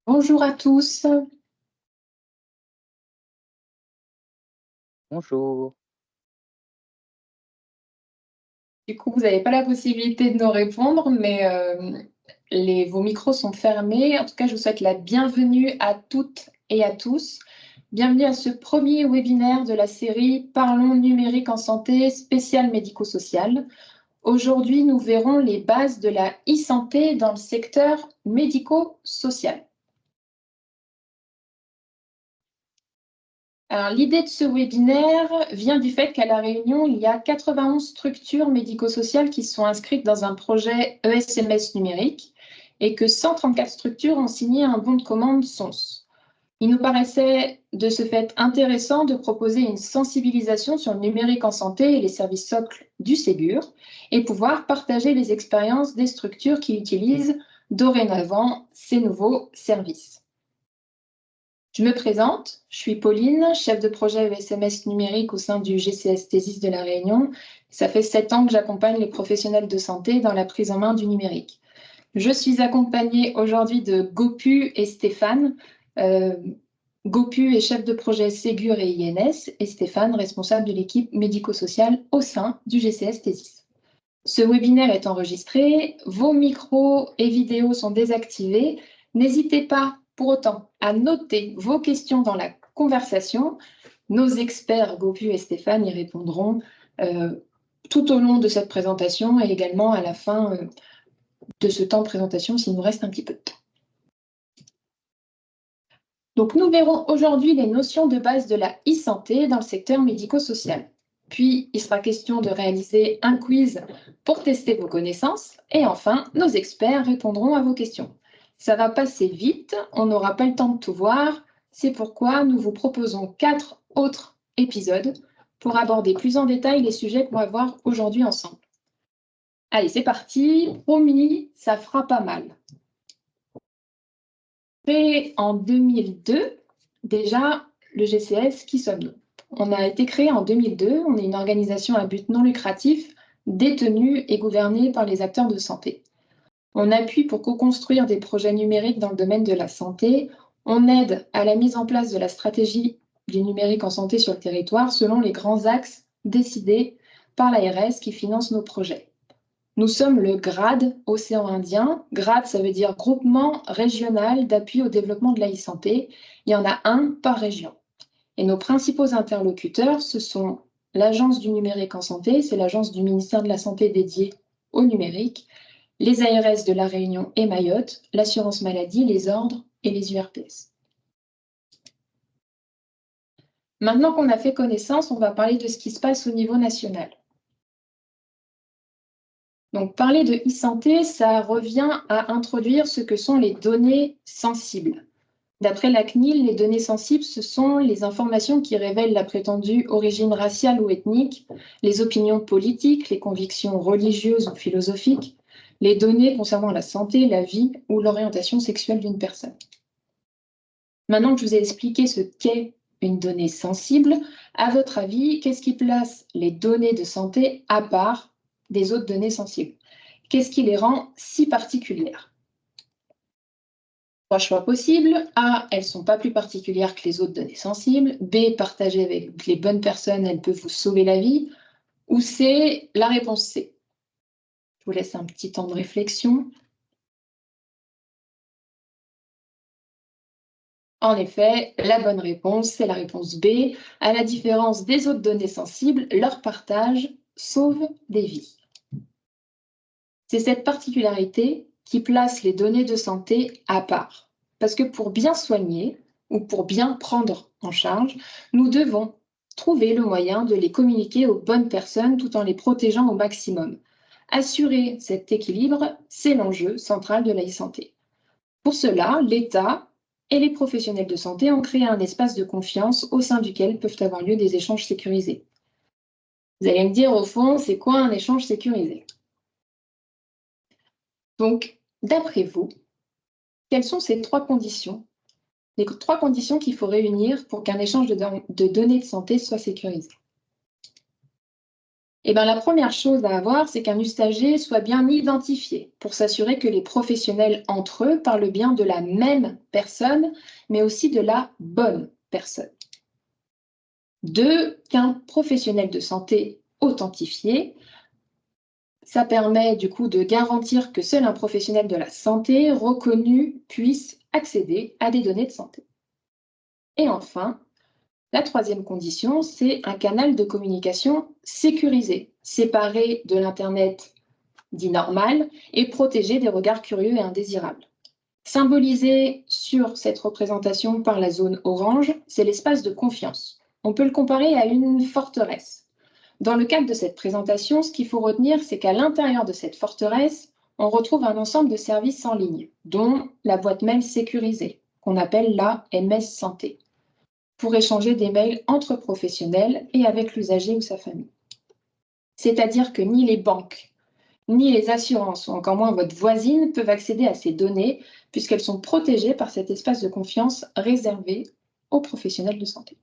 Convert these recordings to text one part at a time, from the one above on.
Bonjour à tous. Bonjour. Du coup, vous n'avez pas la possibilité de nous répondre, mais vos micros sont fermés. En tout cas, je vous souhaite la bienvenue à toutes et à tous. Bienvenue à ce premier webinaire de la série Parlons numérique en santé spécial médico-social. Aujourd'hui, nous verrons les bases de la e-santé dans le secteur médico-social. Alors, l'idée de ce webinaire vient du fait qu'à La Réunion, il y a 91 structures médico-sociales qui sont inscrites dans un projet ESMS numérique et que 134 structures ont signé un bon de commande SONS. Il nous paraissait de ce fait intéressant de proposer une sensibilisation sur le numérique en santé et les services socles du Ségur et pouvoir partager les expériences des structures qui utilisent dorénavant ces nouveaux services. Je me présente, je suis Pauline, chef de projet ESMS numérique au sein du GCS Thésis de La Réunion. Ça fait 7 ans que j'accompagne les professionnels de santé dans la prise en main du numérique. Je suis accompagnée aujourd'hui de Gopu et Stéphane. Gopu est chef de projet Ségur et INS et Stéphane, responsable de l'équipe médico-sociale au sein du GCS Thésis. Ce webinaire est enregistré, vos micros et vidéos sont désactivés. N'hésitez pas pour autant à noter vos questions dans la conversation. Nos experts, Gopu et Stéphane, y répondront tout au long de cette présentation et également à la fin de ce temps de présentation s'il nous reste un petit peu de temps. Donc, nous verrons aujourd'hui les notions de base de la e-santé dans le secteur médico-social. Puis, il sera question de réaliser un quiz pour tester vos connaissances. Et enfin, nos experts répondront à vos questions. Ça va passer vite, on n'aura pas le temps de tout voir. C'est pourquoi nous vous proposons 4 autres épisodes pour aborder plus en détail les sujets qu'on va voir aujourd'hui ensemble. Allez, c'est parti. Promis, ça fera pas mal. Créé en 2002, déjà, le GCS, qui sommes-nous? On a été créé en 2002, on est une organisation à but non lucratif, détenue et gouvernée par les acteurs de santé. On appuie pour co-construire des projets numériques dans le domaine de la santé. On aide à la mise en place de la stratégie du numérique en santé sur le territoire selon les grands axes décidés par l'ARS qui finance nos projets. Nous sommes le GRAD Océan Indien. GRAD, ça veut dire Groupement Régional d'Appui au Développement de la e-santé. Il y en a un par région. Et nos principaux interlocuteurs, ce sont l'Agence du numérique en santé, c'est l'agence du ministère de la Santé dédiée au numérique, les ARS de La Réunion et Mayotte, l'assurance maladie, les ordres et les URPS. Maintenant qu'on a fait connaissance, on va parler de ce qui se passe au niveau national. Donc, parler de e-santé, ça revient à introduire ce que sont les données sensibles. D'après la CNIL, les données sensibles, ce sont les informations qui révèlent la prétendue origine raciale ou ethnique, les opinions politiques, les convictions religieuses ou philosophiques, les données concernant la santé, la vie ou l'orientation sexuelle d'une personne. Maintenant que je vous ai expliqué ce qu'est une donnée sensible, à votre avis, qu'est-ce qui place les données de santé à part des autres données sensibles? Qu'est-ce qui les rend si particulières? 3 choix possibles. A, elles ne sont pas plus particulières que les autres données sensibles. B, partagées avec les bonnes personnes, elles peuvent vous sauver la vie. Ou C, la réponse C. Je vous laisse un petit temps de réflexion. En effet, la bonne réponse, c'est la réponse B. À la différence des autres données sensibles, leur partage sauve des vies. C'est cette particularité qui place les données de santé à part. Parce que pour bien soigner ou pour bien prendre en charge, nous devons trouver le moyen de les communiquer aux bonnes personnes tout en les protégeant au maximum. Assurer cet équilibre, c'est l'enjeu central de la e-santé. Pour cela, l'État et les professionnels de santé ont créé un espace de confiance au sein duquel peuvent avoir lieu des échanges sécurisés. Vous allez me dire, au fond, c'est quoi un échange sécurisé? Donc, d'après vous, quelles sont ces 3 conditions, les 3 conditions qu'il faut réunir pour qu'un échange de données de santé soit sécurisé? Eh bien, la première chose à avoir, c'est qu'un usager soit bien identifié pour s'assurer que les professionnels entre eux parlent bien de la même personne, mais aussi de la bonne personne. 2, qu'un professionnel de santé authentifié. Ça permet du coup de garantir que seul un professionnel de la santé reconnu puisse accéder à des données de santé. Et enfin, la troisième condition, c'est un canal de communication sécurisé, séparé de l'Internet dit normal et protégé des regards curieux et indésirables. Symbolisé sur cette représentation par la zone orange, c'est l'espace de confiance. On peut le comparer à une forteresse. Dans le cadre de cette présentation, ce qu'il faut retenir, c'est qu'à l'intérieur de cette forteresse, on retrouve un ensemble de services en ligne, dont la boîte mail sécurisée, qu'on appelle la MS Santé, pour échanger des mails entre professionnels et avec l'usager ou sa famille. C'est-à-dire que ni les banques, ni les assurances, ou encore moins votre voisine, peuvent accéder à ces données, puisqu'elles sont protégées par cet espace de confiance réservé aux professionnels de santé.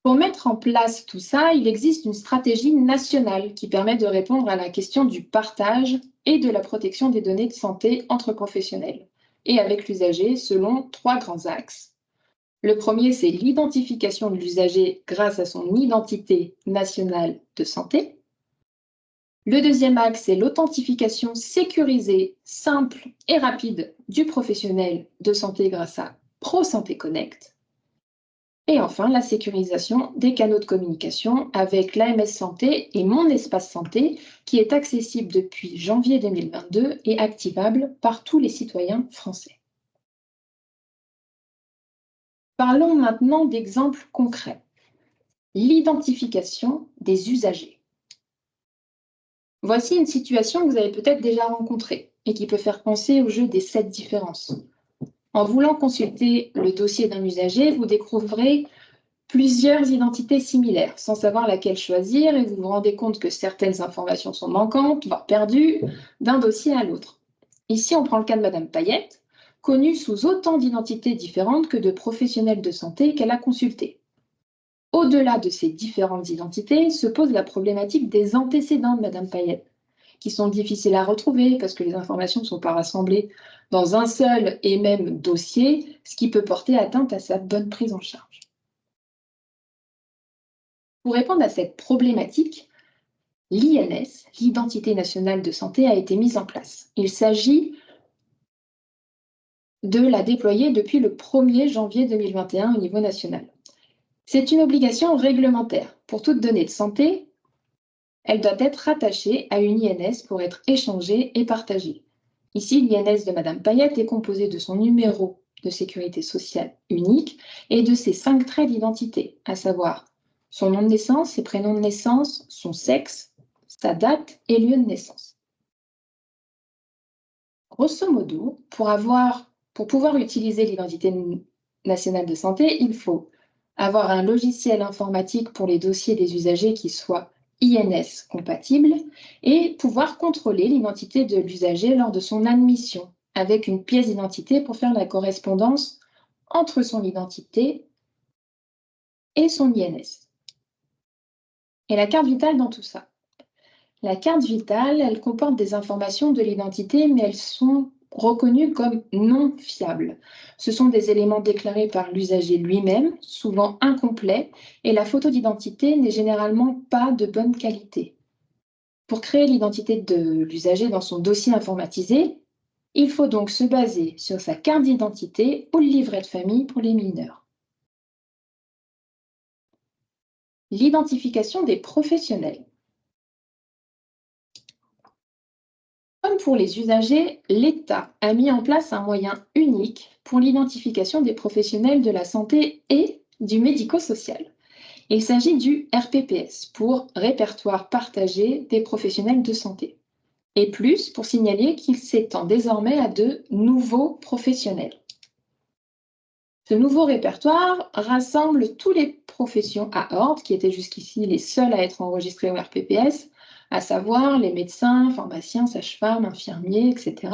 Pour mettre en place tout ça, il existe une stratégie nationale qui permet de répondre à la question du partage et de la protection des données de santé entre professionnels et avec l'usager selon 3 grands axes. Le premier, c'est l'identification de l'usager grâce à son identité nationale de santé. Le deuxième axe, c'est l'authentification sécurisée, simple et rapide du professionnel de santé grâce à ProSanté Connect. Et enfin, la sécurisation des canaux de communication avec l'AMS Santé et Mon Espace Santé, qui est accessible depuis janvier 2022 et activable par tous les citoyens français. Parlons maintenant d'exemples concrets. L'identification des usagers. Voici une situation que vous avez peut-être déjà rencontrée et qui peut faire penser au jeu des 7 différences. En voulant consulter le dossier d'un usager, vous découvrirez plusieurs identités similaires, sans savoir laquelle choisir, et vous vous rendez compte que certaines informations sont manquantes, voire perdues, d'un dossier à l'autre. Ici, on prend le cas de Madame Payette, connue sous autant d'identités différentes que de professionnels de santé qu'elle a consultés. Au-delà de ces différentes identités, se pose la problématique des antécédents de Madame Payette, qui sont difficiles à retrouver parce que les informations ne sont pas rassemblées dans un seul et même dossier, ce qui peut porter atteinte à sa bonne prise en charge. Pour répondre à cette problématique, l'INS, l'Identité nationale de santé, a été mise en place. Il s'agit de la déployer depuis le 1er janvier 2021 au niveau national. C'est une obligation réglementaire. Pour toute donnée de santé, elle doit être rattachée à une INS pour être échangée et partagée. Ici, l'INS de Madame Payette est composée de son numéro de sécurité sociale unique et de ses 5 traits d'identité, à savoir son nom de naissance, ses prénoms de naissance, son sexe, sa date et lieu de naissance. Grosso modo, pour pouvoir utiliser l'identité nationale de santé, il faut avoir un logiciel informatique pour les dossiers des usagers qui soit INS compatible et pouvoir contrôler l'identité de l'usager lors de son admission avec une pièce d'identité pour faire la correspondance entre son identité et son INS. Et la carte vitale dans tout ça. La carte vitale, elle comporte des informations de l'identité, mais elles sont reconnues comme non fiables. Ce sont des éléments déclarés par l'usager lui-même, souvent incomplets, et la photo d'identité n'est généralement pas de bonne qualité. Pour créer l'identité de l'usager dans son dossier informatisé, il faut donc se baser sur sa carte d'identité ou le livret de famille pour les mineurs. L'identification des professionnels. Comme pour les usagers, l'État a mis en place un moyen unique pour l'identification des professionnels de la santé et du médico-social. Il s'agit du RPPS, pour Répertoire partagé des professionnels de santé, et plus pour signaler qu'il s'étend désormais à de nouveaux professionnels. Ce nouveau répertoire rassemble toutes les professions à ordre qui étaient jusqu'ici les seules à être enregistrées au RPPS, à savoir les médecins, pharmaciens, sages-femmes, infirmiers, etc.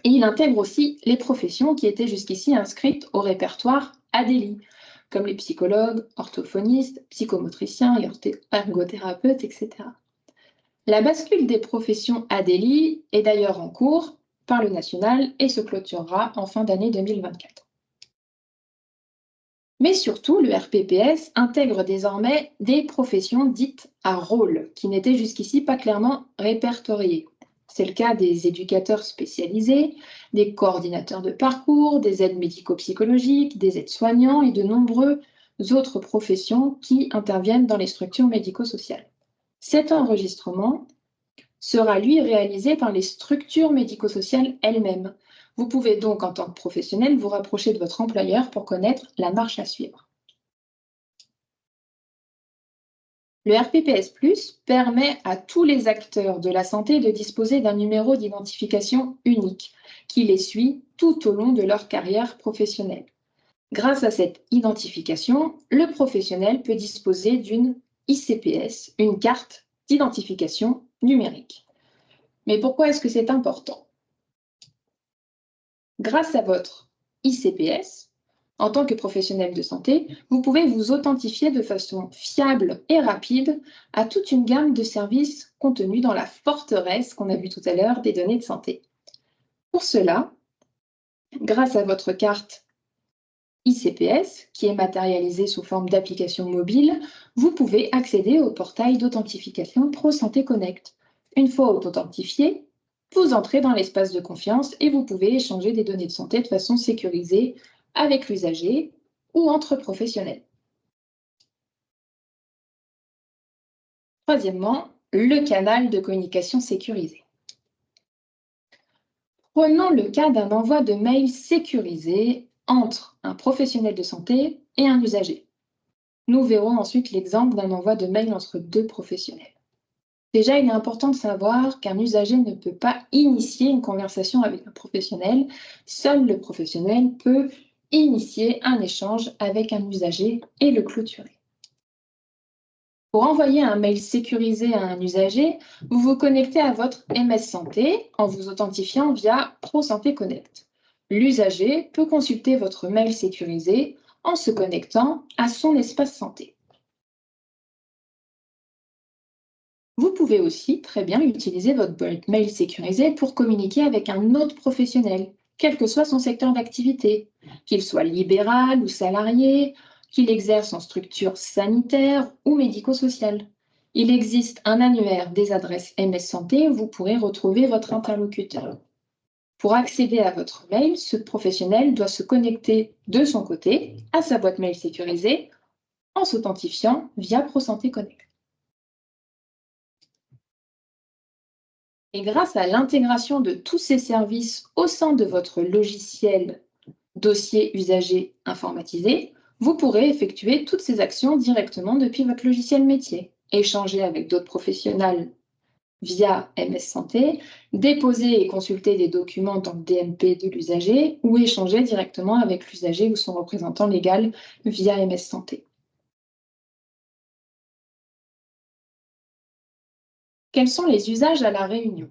Et il intègre aussi les professions qui étaient jusqu'ici inscrites au répertoire ADELI, comme les psychologues, orthophonistes, psychomotriciens et ergothérapeutes, etc. La bascule des professions ADELI est d'ailleurs en cours par le national et se clôturera en fin d'année 2024. Mais surtout, le RPPS intègre désormais des professions dites à rôle, qui n'étaient jusqu'ici pas clairement répertoriées. C'est le cas des éducateurs spécialisés, des coordinateurs de parcours, des aides médico-psychologiques, des aides-soignants et de nombreuses autres professions qui interviennent dans les structures médico-sociales. Cet enregistrement sera, lui, réalisé par les structures médico-sociales elles-mêmes. Vous pouvez donc, en tant que professionnel, vous rapprocher de votre employeur pour connaître la marche à suivre. Le RPPS+ permet à tous les acteurs de la santé de disposer d'un numéro d'identification unique qui les suit tout au long de leur carrière professionnelle. Grâce à cette identification, le professionnel peut disposer d'une ICPS, une carte d'identification numérique. Mais pourquoi est-ce que c'est important? Grâce à votre ICPS, en tant que professionnel de santé, vous pouvez vous authentifier de façon fiable et rapide à toute une gamme de services contenus dans la forteresse qu'on a vu tout à l'heure des données de santé. Pour cela, grâce à votre carte ICPS, qui est matérialisée sous forme d'application mobile, vous pouvez accéder au portail d'authentification ProSanté Connect. Une fois authentifié, vous entrez dans l'espace de confiance et vous pouvez échanger des données de santé de façon sécurisée avec l'usager ou entre professionnels. Troisièmement, le canal de communication sécurisé. Prenons le cas d'un envoi de mail sécurisé entre un professionnel de santé et un usager. Nous verrons ensuite l'exemple d'un envoi de mail entre deux professionnels. Déjà, il est important de savoir qu'un usager ne peut pas initier une conversation avec un professionnel. Seul le professionnel peut initier un échange avec un usager et le clôturer. Pour envoyer un mail sécurisé à un usager, vous vous connectez à votre MS Santé en vous authentifiant via ProSanté Connect. L'usager peut consulter votre mail sécurisé en se connectant à son espace santé. Vous pouvez aussi très bien utiliser votre boîte mail sécurisée pour communiquer avec un autre professionnel, quel que soit son secteur d'activité, qu'il soit libéral ou salarié, qu'il exerce en structure sanitaire ou médico-sociale. Il existe un annuaire des adresses MS Santé où vous pourrez retrouver votre interlocuteur. Pour accéder à votre mail, ce professionnel doit se connecter de son côté à sa boîte mail sécurisée en s'authentifiant via ProSanté Connect. Et grâce à l'intégration de tous ces services au sein de votre logiciel dossier usager informatisé, vous pourrez effectuer toutes ces actions directement depuis votre logiciel métier, échanger avec d'autres professionnels via MS Santé, déposer et consulter des documents dans le DMP de l'usager ou échanger directement avec l'usager ou son représentant légal via MS Santé. Quels sont les usages à La Réunion?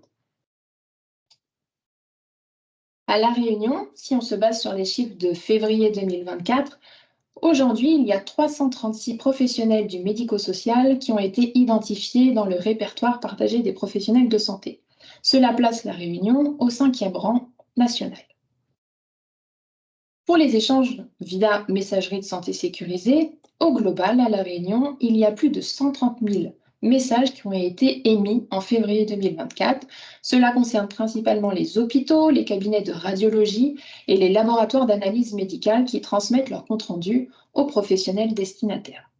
À La Réunion, si on se base sur les chiffres de février 2024, aujourd'hui, il y a 336 professionnels du médico-social qui ont été identifiés dans le répertoire partagé des professionnels de santé. Cela place La Réunion au 5e rang national. Pour les échanges via messagerie de santé sécurisée, au global, à La Réunion, il y a plus de 130 000 messages qui ont été émis en février 2024. Cela concerne principalement les hôpitaux, les cabinets de radiologie et les laboratoires d'analyse médicale qui transmettent leurs comptes rendus aux professionnels destinataires.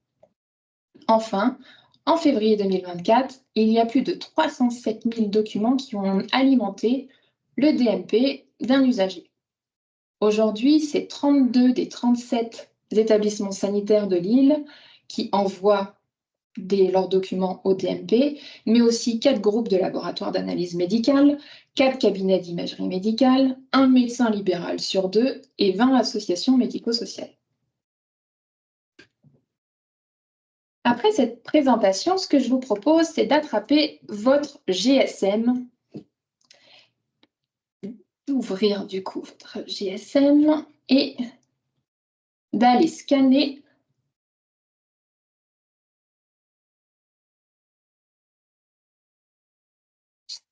Enfin, en février 2024, il y a plus de 307 000 documents qui ont alimenté le DMP d'un usager. Aujourd'hui, c'est 32 des 37 établissements sanitaires de l'île qui envoient leurs documents au DMP, mais aussi 4 groupes de laboratoires d'analyse médicale, 4 cabinets d'imagerie médicale, 1 médecin libéral sur 2 et 20 associations médico-sociales. Après cette présentation, ce que je vous propose, c'est d'attraper votre GSM, d'ouvrir du coup votre GSM et d'aller scanner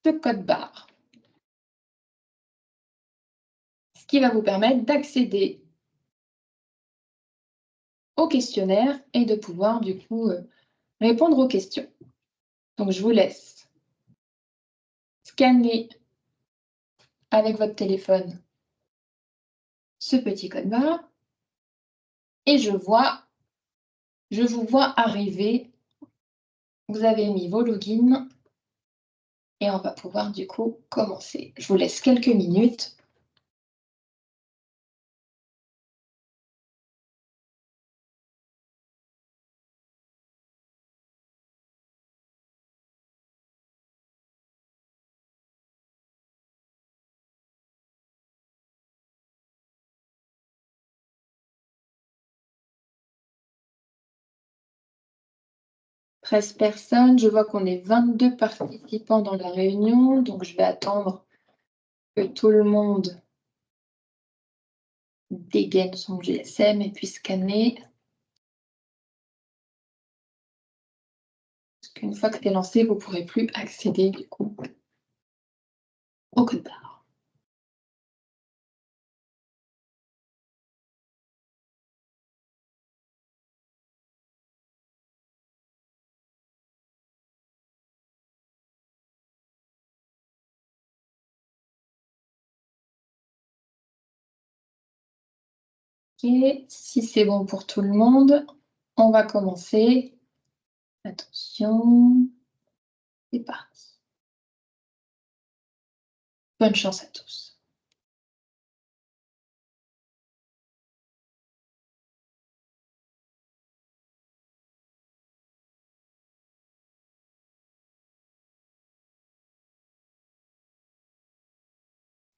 ce code barre, ce qui va vous permettre d'accéder au questionnaire et de pouvoir du coup répondre aux questions. Donc je vous laisse scanner avec votre téléphone ce petit code barre et je vous vois arriver. Vous avez mis vos logins et on va pouvoir du coup commencer. Je vous laisse quelques minutes. « 13 personnes, je vois qu'on est 22 participants dans la réunion, donc je vais attendre que tout le monde dégaine son GSM et puisse scanner. Parce qu'une fois que c'est lancé, vous ne pourrez plus accéder du coup au code barre. Ok, si c'est bon pour tout le monde, on va commencer. Attention, c'est parti. Bonne chance à tous.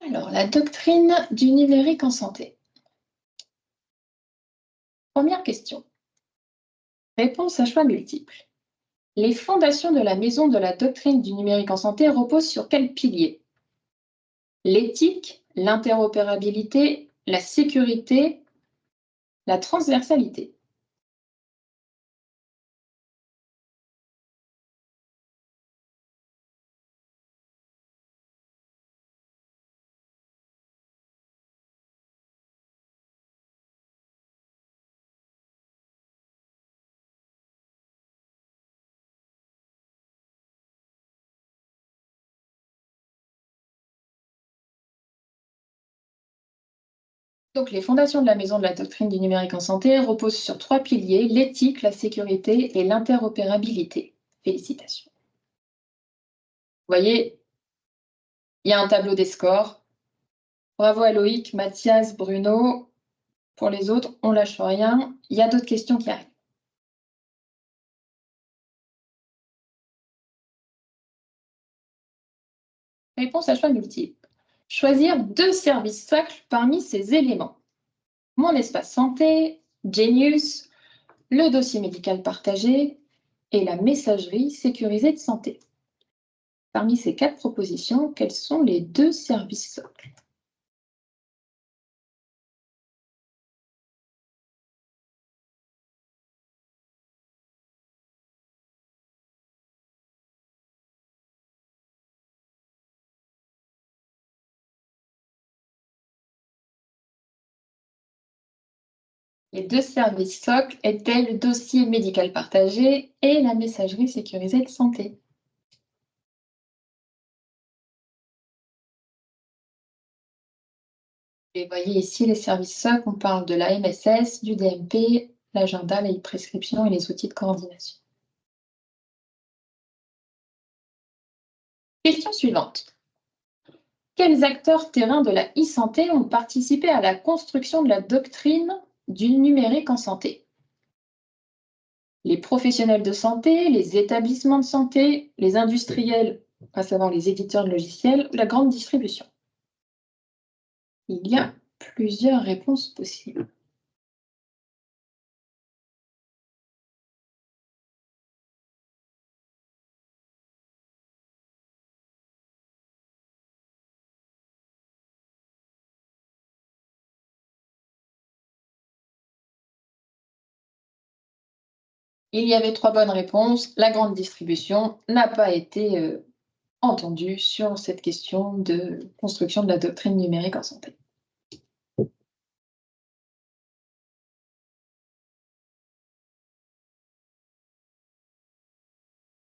Alors, la doctrine du numérique en santé. Première question. Réponse à choix multiples. Les fondations de la maison de la doctrine du numérique en santé reposent sur quels piliers? L'éthique, l'interopérabilité, la sécurité, la transversalité. Donc, les fondations de la maison de la doctrine du numérique en santé reposent sur 3 piliers, l'éthique, la sécurité et l'interopérabilité. Félicitations. Vous voyez, il y a un tableau des scores. Bravo à Loïc, Mathias, Bruno. Pour les autres, on lâche rien. Il y a d'autres questions qui arrivent. Réponse à choix multiple. Choisir 2 services socles parmi ces éléments. Mon espace santé, Genius, le dossier médical partagé et la messagerie sécurisée de santé. Parmi ces 4 propositions, quels sont les 2 services socles? Les 2 services socles étaient le dossier médical partagé et la messagerie sécurisée de santé. Et vous voyez ici les services socles, on parle de la MSS, du DMP, l'agenda, les prescriptions et les outils de coordination. Question suivante. Quels acteurs terrains de la e-santé ont participé à la construction de la doctrine du numérique en santé? Les professionnels de santé, les établissements de santé, les industriels, à savoir les éditeurs de logiciels, ou la grande distribution. Il y a plusieurs réponses possibles. Il y avait 3 bonnes réponses. La grande distribution n'a pas été entendu sur cette question de construction de la doctrine numérique en santé.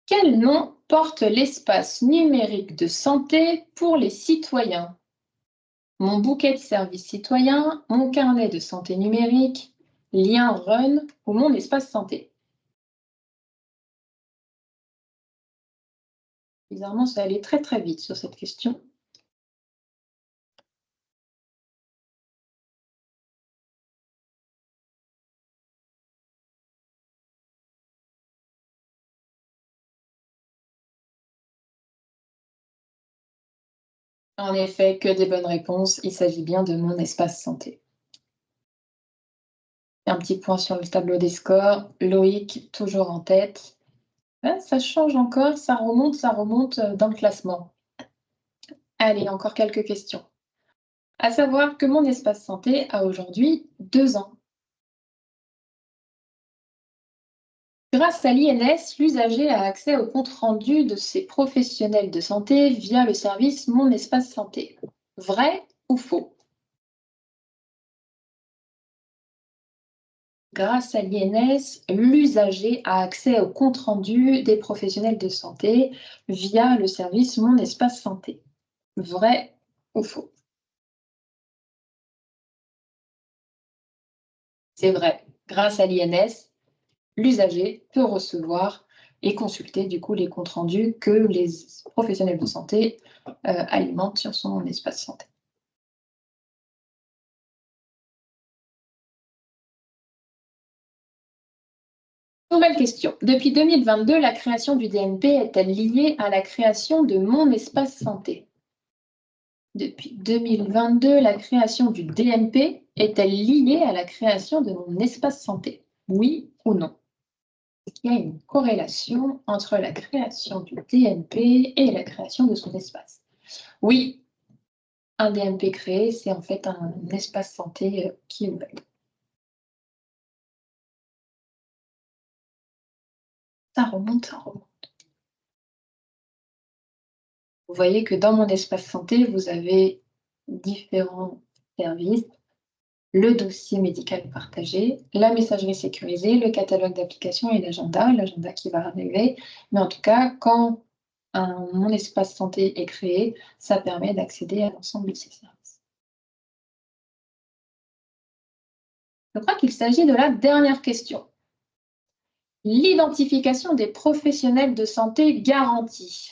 Quel nom porte l'espace numérique de santé pour les citoyens? Mon bouquet de services citoyens, mon carnet de santé numérique, lien Run ou mon espace santé? Bizarrement, ça allait très très vite sur cette question. En effet, que des bonnes réponses. Il s'agit bien de mon espace santé. Un petit point sur le tableau des scores. Loïc, toujours en tête. Ah, ça change encore, ça remonte dans le classement. Allez, encore quelques questions. À savoir que mon espace santé a aujourd'hui 2 ans. Grâce à l'INS, l'usager a accès au compte-rendu de ses professionnels de santé via le service Mon Espace Santé. Vrai ou faux? Grâce à l'INS, l'usager a accès au compte-rendu des professionnels de santé via le service Mon Espace Santé. Vrai ou faux? C'est vrai. Grâce à l'INS, l'usager peut recevoir et consulter du coup les comptes rendus que les professionnels de santé alimentent sur son espace santé. Nouvelle question. Depuis 2022, la création du DNP est-elle liée à la création de mon espace santé? Depuis 2022, la création du DNP est-elle liée à la création de mon espace santé? Oui ou non? Est-ce qu'il y a une corrélation entre la création du DNP et la création de son espace? Oui, un DNP créé, c'est en fait un espace santé qui est ouvert. Ça remonte, ça remonte. Vous voyez que dans mon espace santé, vous avez différents services, le dossier médical partagé, la messagerie sécurisée, le catalogue d'applications et l'agenda qui va arriver. Mais en tout cas, quand mon espace santé est créé, ça permet d'accéder à l'ensemble de ces services. Je crois qu'il s'agit de la dernière question. L'identification des professionnels de santé garantie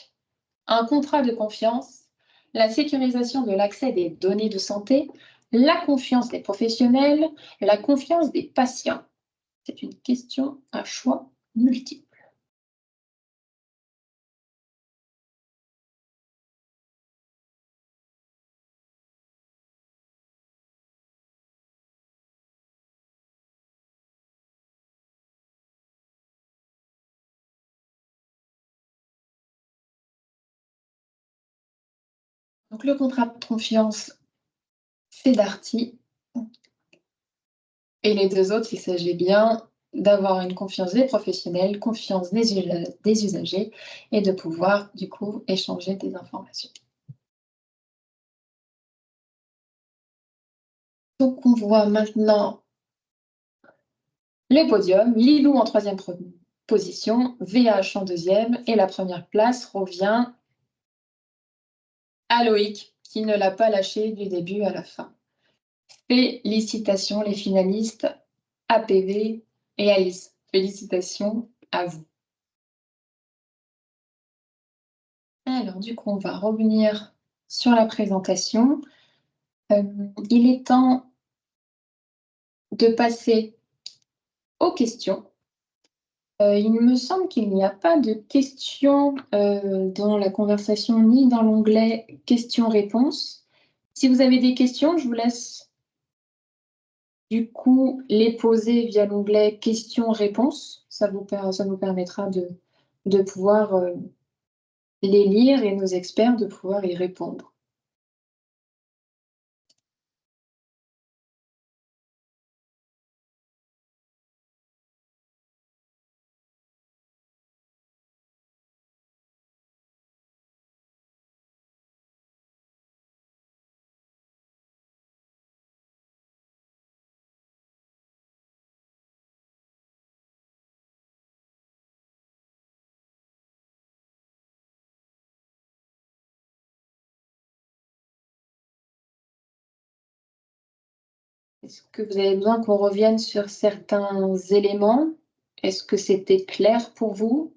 un contrat de confiance, la sécurisation de l'accès des données de santé, la confiance des professionnels, la confiance des patients. C'est une question à choix multiple. Donc le contrat de confiance, c'est Darty. Et les deux autres, il s'agit bien d'avoir une confiance des professionnels, confiance des usagers et de pouvoir du coup échanger des informations. Donc on voit maintenant les podiums, Lilou en troisième position, VH en deuxième et la première place revient à Loïc qui ne l'a pas lâché du début à la fin. Félicitations les finalistes APV et Alice. Félicitations à vous. Alors du coup, on va revenir sur la présentation. Il est temps de passer aux questions. Il me semble qu'il n'y a pas de questions dans la conversation ni dans l'onglet questions-réponses. Si vous avez des questions, je vous laisse du coup les poser via l'onglet questions-réponses. Ça nous permettra de pouvoir les lire et nos experts de pouvoir y répondre. Est-ce que vous avez besoin qu'on revienne sur certains éléments? Est-ce que c'était clair pour vous?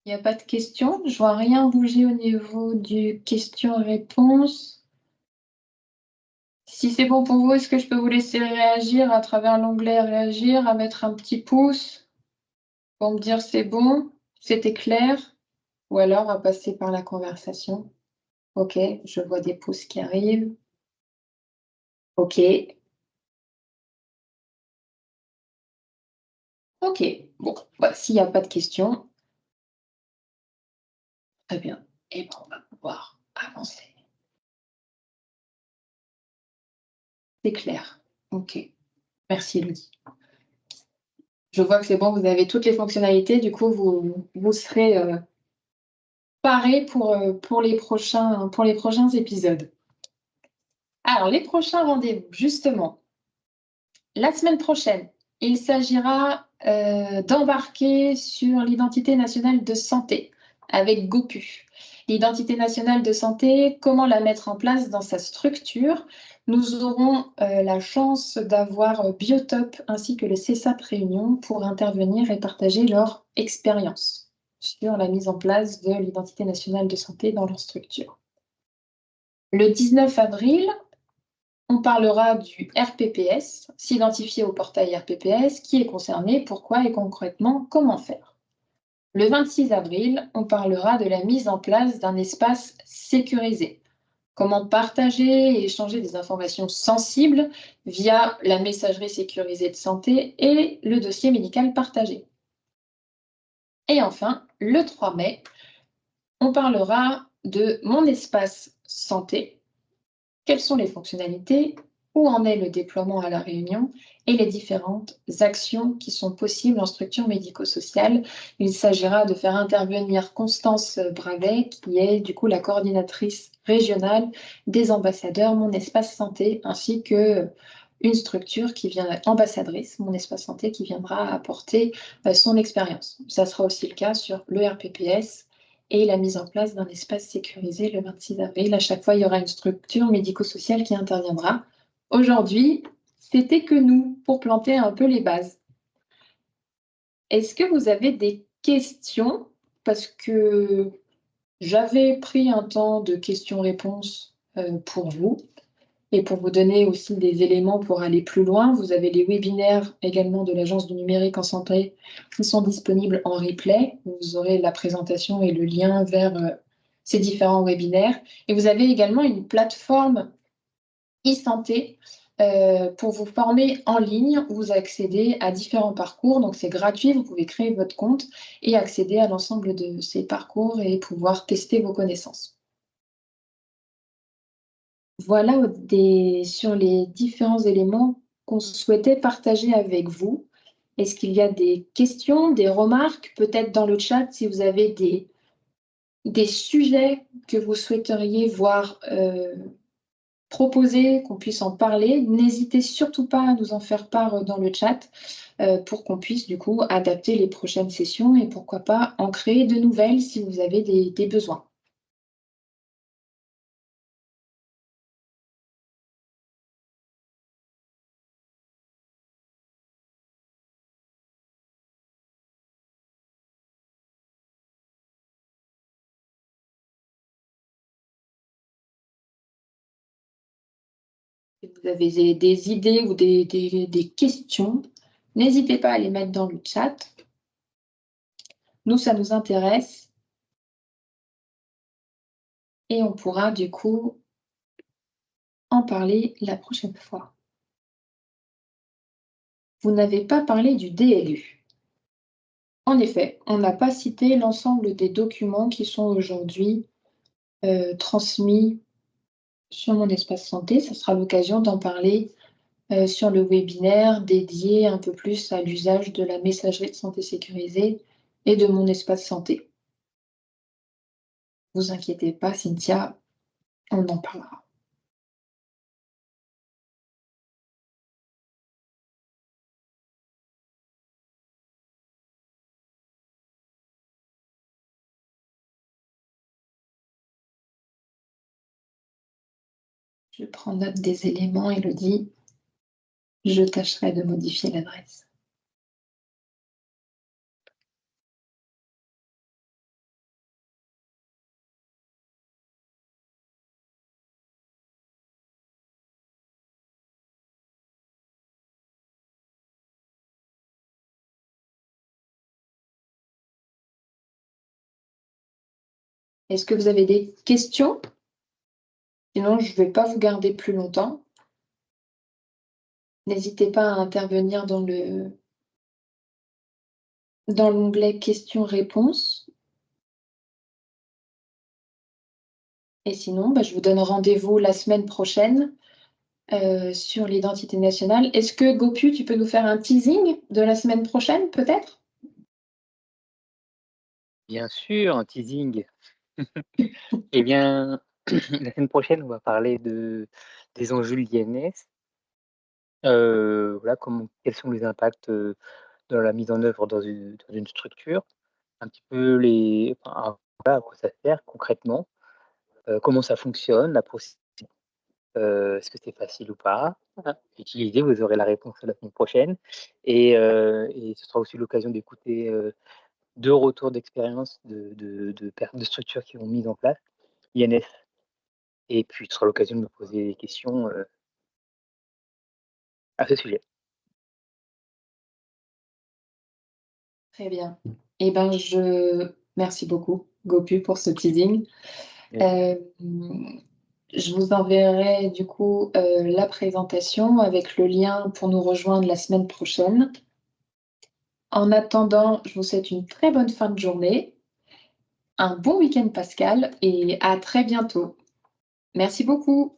Il n'y a pas de questions? Je vois rien bouger au niveau du questions-réponses. Si c'est bon pour vous, est-ce que je peux vous laisser réagir à travers l'onglet réagir, à mettre un petit pouce pour me dire c'est bon, c'était clair, ou alors à passer par la conversation? Ok, je vois des pouces qui arrivent. Ok, ok. Bon, bah, s'il n'y a pas de questions, très bien. Et ben, on va pouvoir avancer. C'est clair. Ok. Merci, Elodie. Je vois que c'est bon, vous avez toutes les fonctionnalités. Du coup, vous serez parés pour les prochains épisodes. Alors, les prochains rendez-vous, justement, la semaine prochaine, il s'agira d'embarquer sur l'identité nationale de santé avec GoPu. L'identité nationale de santé, comment la mettre en place dans sa structure? Nous aurons la chance d'avoir Biotop ainsi que le CESAP Réunion pour intervenir et partager leur expérience sur la mise en place de l'identité nationale de santé dans leur structure. Le 19 avril, on parlera du RPPS, s'identifier au portail RPPS, qui est concerné, pourquoi et concrètement comment faire. Le 26 avril, on parlera de la mise en place d'un espace sécurisé. Comment partager et échanger des informations sensibles via la messagerie sécurisée de santé et le dossier médical partagé. Et enfin, le 3 mai, on parlera de mon espace santé. Quelles sont les fonctionnalités? Où en est le déploiement à La Réunion et les différentes actions qui sont possibles en structure médico-sociale? Il s'agira de faire intervenir Constance Bravet, qui est du coup la coordinatrice régionale des ambassadeurs Mon Espace Santé, ainsi que une structure qui vient ambassadrice, Mon Espace Santé, qui viendra apporter son expérience. Ça sera aussi le cas sur le RPPS et la mise en place d'un espace sécurisé le 26 avril. À chaque fois, il y aura une structure médico-sociale qui interviendra. Aujourd'hui, c'était que nous pour planter un peu les bases. Est-ce que vous avez des questions? Parce que j'avais pris un temps de questions-réponses pour vous et pour vous donner aussi des éléments pour aller plus loin. Vous avez les webinaires également de l'Agence du numérique en santé qui sont disponibles en replay. Vous aurez la présentation et le lien vers ces différents webinaires. Et vous avez également une plateforme e-santé pour vous former en ligne où vous accédez à différents parcours. Donc, c'est gratuit, vous pouvez créer votre compte et accéder à l'ensemble de ces parcours et pouvoir tester vos connaissances. Voilà sur les différents éléments qu'on souhaitait partager avec vous. Est-ce qu'il y a des questions, des remarques, peut-être dans le chat, si vous avez des sujets que vous souhaiteriez voir proposés, qu'on puisse en parler? N'hésitez surtout pas à nous en faire part dans le chat pour qu'on puisse du coup adapter les prochaines sessions et pourquoi pas en créer de nouvelles si vous avez des besoins. Si vous avez des idées ou des questions, n'hésitez pas à les mettre dans le chat. Nous, ça nous intéresse et on pourra du coup en parler la prochaine fois. Vous n'avez pas parlé du DLU. En effet, on n'a pas cité l'ensemble des documents qui sont aujourd'hui transmis sur mon espace santé. Ça sera l'occasion d'en parler sur le webinaire dédié un peu plus à l'usage de la messagerie de santé sécurisée et de mon espace santé. Ne vous inquiétez pas, Cynthia, on en parlera. Je prends note des éléments, Élodie. Je tâcherai de modifier l'adresse. Est-ce que vous avez des questions? Sinon, je ne vais pas vous garder plus longtemps. N'hésitez pas à intervenir dans l'onglet questions-réponses. Et sinon, je vous donne rendez-vous la semaine prochaine sur l'identité nationale. Est-ce que, Gopu, tu peux nous faire un teasing de la semaine prochaine, peut-être? Bien sûr, un teasing. Eh bien, la semaine prochaine, on va parler des enjeux de l'INS. Voilà, quels sont les impacts, dans la mise en œuvre dans une structure, un petit peu voilà, à quoi ça sert concrètement, comment ça fonctionne, la procédure, est-ce que c'est facile ou pas? Utiliser, vous aurez la réponse la semaine prochaine et ce sera aussi l'occasion d'écouter, 2 retours d'expérience de structures qui ont mis en place l'INS et puis ce sera l'occasion de me poser des questions, à ce sujet. Très bien. Eh ben, merci beaucoup, Gopu, pour ce teasing. Je vous enverrai du coup la présentation avec le lien pour nous rejoindre la semaine prochaine. En attendant, je vous souhaite une très bonne fin de journée, un bon week-end pascal et à très bientôt. Merci beaucoup.